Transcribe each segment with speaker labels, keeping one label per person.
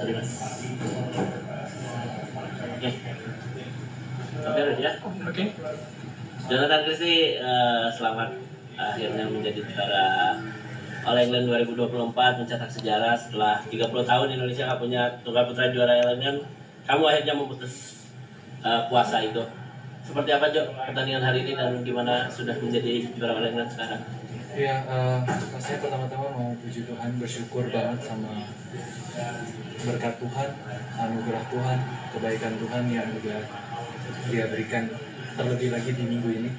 Speaker 1: Sorry mas. Oke. Oke ready ya?
Speaker 2: Oke.
Speaker 1: Jonathan Christie, selamat akhirnya menjadi juara All England 2024, mencetak sejarah setelah 30 tahun Indonesia nggak punya tunggal putra juara All England. Kamu akhirnya memutus puasa itu. Seperti apa Jo pertandingan hari ini dan gimana sudah menjadi juara All England sekarang?
Speaker 3: Ya, saya pertama-tama mau puji Tuhan, bersyukur banget sama berkat Tuhan, anugerah Tuhan, kebaikan Tuhan yang udah Dia berikan terlebih lagi di minggu ini.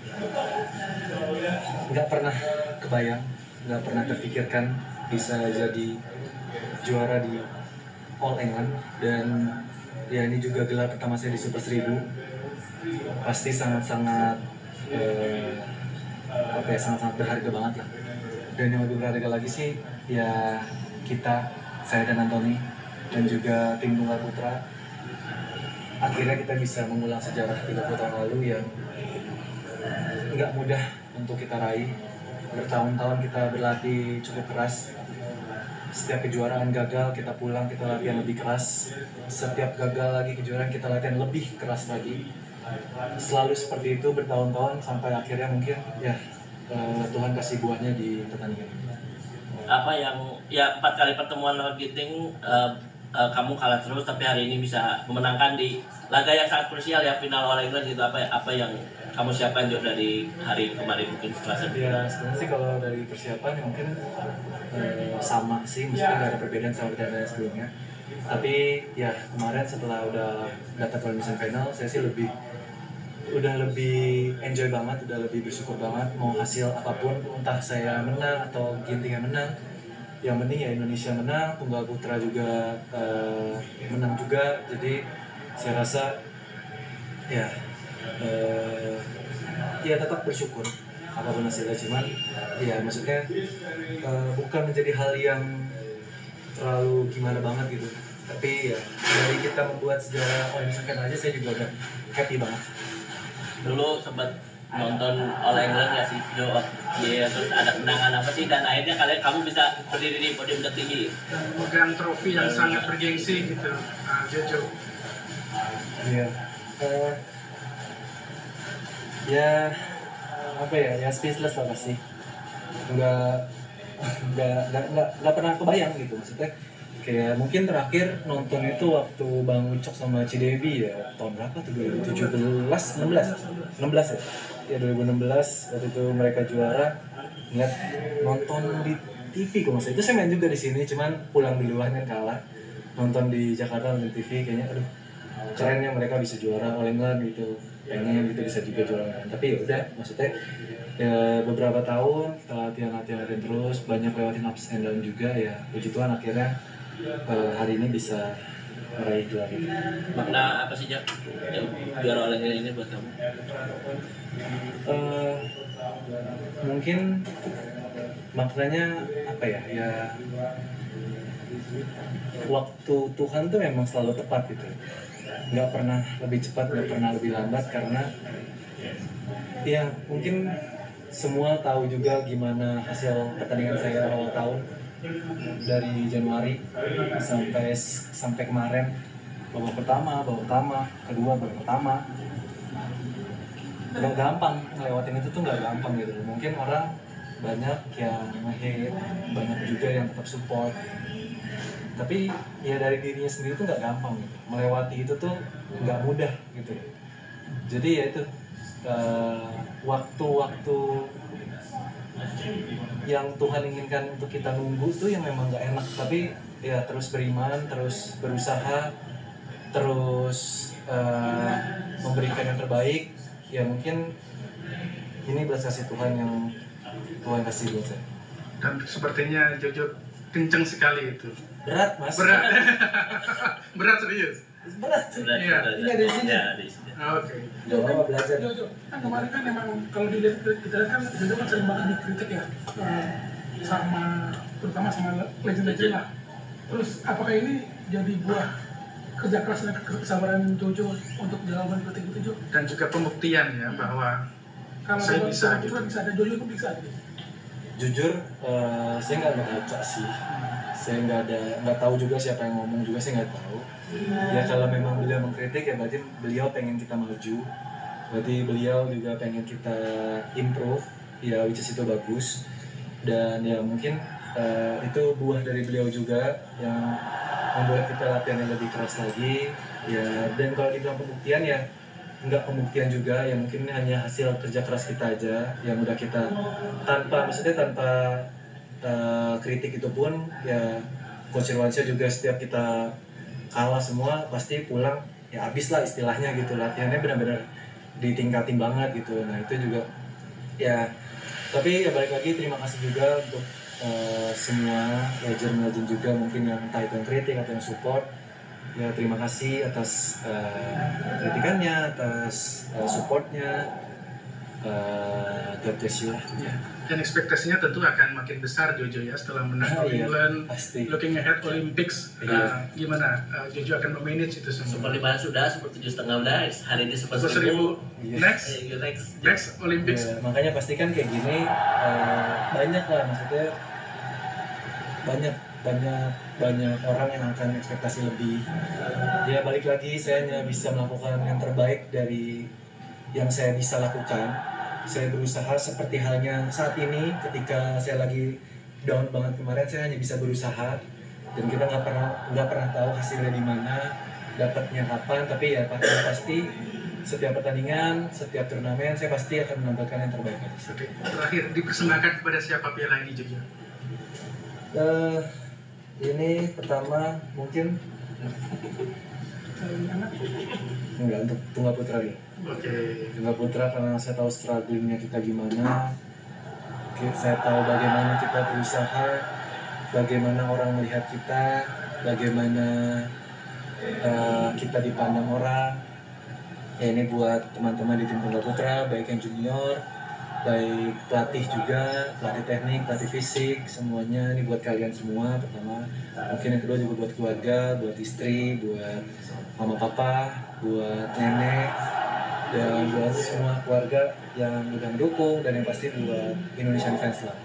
Speaker 3: Nggak pernah kebayang, nggak pernah terpikirkan bisa jadi juara di All England, dan ya ini juga gelar pertama saya di Super 1000. Pasti sangat-sangat sangat-sangat berharga banget lah. Dan yang lebih berharga lagi sih ya saya dan Anthony dan juga tim tunggal putra, akhirnya kita bisa mengulang sejarah 30 tahun lalu yang nggak mudah untuk kita raih. Bertahun-tahun kita berlatih cukup keras. Setiap kejuaraan gagal, kita pulang, kita latihan lebih keras. Setiap gagal lagi kejuaraan, kita latihan lebih keras lagi. Selalu seperti itu bertahun-tahun sampai akhirnya mungkin ya Tuhan kasih buahnya di pertandingan ini.
Speaker 1: Apa yang ya 4 kali pertemuan lawan Giting kamu kalah terus, tapi hari ini bisa memenangkan di laga yang sangat krusial ya, final All England gitu. Apa yang kamu siapkan Jo dari hari kemarin mungkin setelah
Speaker 3: Ya sebenarnya sih kalau dari persiapan ya mungkin sama sih, mungkin nggak ada perbedaan sama pertandingan sebelumnya. Tapi ya kemarin setelah udah dapat qualification final, saya sih udah lebih enjoy banget, udah lebih bersyukur banget. Mau hasil apapun, entah saya menang atau Ginting yang menang, yang penting ya Indonesia menang, tunggal putra juga menang juga. Jadi saya rasa ya tetap bersyukur apapun hasilnya. Cuman ya maksudnya bukan menjadi hal yang terlalu gimana banget gitu. Tapi ya dari kita membuat sejarah misalkan aja, saya juga udah happy banget.
Speaker 1: Dulu sempat nonton All England nggak sih Jo? Iya, terus ada kenangan apa sih, dan akhirnya kamu bisa berdiri di podium tertinggi
Speaker 2: Dan memegang trofi yang sangat bergengsi gitu, Jojo.
Speaker 3: Iya. Ya speechless lah pasti. Nggak pernah kebayang gitu, maksudnya kayak mungkin terakhir nonton itu waktu Bang Ucok sama Cidebi ya tahun berapa tuh, 2017, 16 ya? Ya 2016 waktu itu mereka juara, ngeliat nonton di TV kok, maksudnya itu saya main juga di sini, cuman pulang duluan kan kalah. Nonton di Jakarta nonton TV kayaknya aduh kerennya mereka bisa juara All England gitu, pengen gitu bisa juga juara. Tapi ya udah, maksudnya ya beberapa tahun kita latihan terus, banyak lewatin ups and down juga ya, puji Tuhan akhirnya hari ini bisa meraih gelar itu.
Speaker 1: Makna apa sih Jo juara All England ini buat kamu?
Speaker 3: Mungkin maknanya apa ya waktu Tuhan tuh memang selalu tepat gitu, nggak pernah lebih cepat, nggak pernah lebih lambat. Karena ya mungkin semua tahu juga gimana hasil pertandingan saya awal tahun, dari Januari sampai kemarin, babak pertama, kedua, babak pertama. Nggak gampang ngelewatin itu tuh, nggak gampang gitu. Mungkin orang banyak yang nge-hate, banyak juga yang tetap support, tapi ya dari dirinya sendiri tuh nggak gampang gitu. Melewati itu tuh nggak mudah gitu. Jadi ya itu waktu-waktu yang Tuhan inginkan untuk kita nunggu tuh yang memang nggak enak, tapi ya terus beriman, terus berusaha, terus memberikan yang terbaik. Ya mungkin ini belas kasih Tuhan yang Tuhan kasih buat saya.
Speaker 2: Dan sepertinya Jojo kenceng sekali itu.
Speaker 3: Berat mas.
Speaker 2: Berat serius.
Speaker 3: Berat.
Speaker 2: Iya.
Speaker 3: Ini ada di sini.
Speaker 2: Oke.
Speaker 3: Jojo belajar.
Speaker 4: Jojo, kan kemarin kan emang kalau dilihat kan Jojo kan sering banget dikritik ya, terutama sama legend-legend lah. Terus apakah ini jadi buah kerja keras dan kesabaran Jojo untuk jawaban kritik itu Jo?
Speaker 2: Dan juga pembuktian ya bahwa
Speaker 4: Kalau
Speaker 2: saya bisa
Speaker 4: gitu. Bisa ada Jojo pun bisa gitu.
Speaker 3: Jujur, saya nggak membaca sih. saya nggak tahu juga siapa yang ngomong juga, saya nggak tahu. Ya kalau memang beliau mengkritik ya berarti beliau pengen kita maju, berarti beliau juga pengen kita improve, ya which is itu bagus. Dan ya mungkin itu buah dari beliau juga yang membuat kita latihan yang lebih keras lagi ya. Dan kalau dibilang pembuktian ya nggak pembuktian juga, ya mungkin ini hanya hasil kerja keras kita aja yang udah kita tanpa kritik itu pun ya. Coach Irwansyah juga setiap kita kalah semua pasti pulang ya habis lah istilahnya gitu, latihannya benar-benar ditingkatin banget gitu. Nah itu juga ya, tapi ya balik lagi terima kasih juga untuk semua legend juga mungkin yang entah itu yang kritik atau yang support. Ya terima kasih atas kritikannya, atas supportnya. God bless you lah.
Speaker 4: Ya. Dan ekspektasinya tentu akan makin besar Jojo ya setelah menang All
Speaker 3: Iya,
Speaker 4: England,
Speaker 3: pasti.
Speaker 4: looking ahead Olympics.
Speaker 3: Iya.
Speaker 4: Gimana Jojo akan memanage itu
Speaker 1: Super
Speaker 4: semua?
Speaker 1: 5 sudah, Super 7,5 udah, hari ini Super
Speaker 4: Super
Speaker 1: 1000.
Speaker 4: 1000
Speaker 3: Iya.
Speaker 4: next
Speaker 1: Next.
Speaker 4: Olympics.
Speaker 3: Ya, makanya pastikan kayak gini banyak lah, maksudnya banyak orang yang akan ekspektasi lebih. Ya balik lagi saya hanya bisa melakukan yang terbaik dari yang saya bisa lakukan. Saya berusaha seperti halnya saat ini ketika saya lagi down banget kemarin, saya hanya bisa berusaha dan kita nggak pernah tahu hasilnya di mana, dapatnya kapan. Tapi ya pasti setiap pertandingan, setiap turnamen saya pasti akan menampilkan yang terbaik aja.
Speaker 4: Oke. Terakhir dipersembahkan kepada siapa piala ini Jojo?
Speaker 3: Ini pertama mungkin enggak, untuk Tunggal Putra ya.
Speaker 4: Oke.
Speaker 3: Tunggal Putra karena saya tahu strugglingnya kita gimana. Saya tahu bagaimana kita berusaha, bagaimana orang melihat kita, bagaimana kita dipandang orang. Ya ini buat teman-teman di tim Tunggal Putra, baik yang junior, baik pelatih juga, pelatih teknik, pelatih fisik, semuanya ini buat kalian semua. Pertama, mungkin yang kedua juga buat keluarga, buat istri, buat mama papa, buat nenek, dan buat semua keluarga yang udah mendukung, dan yang pasti buat Indonesian fans lah.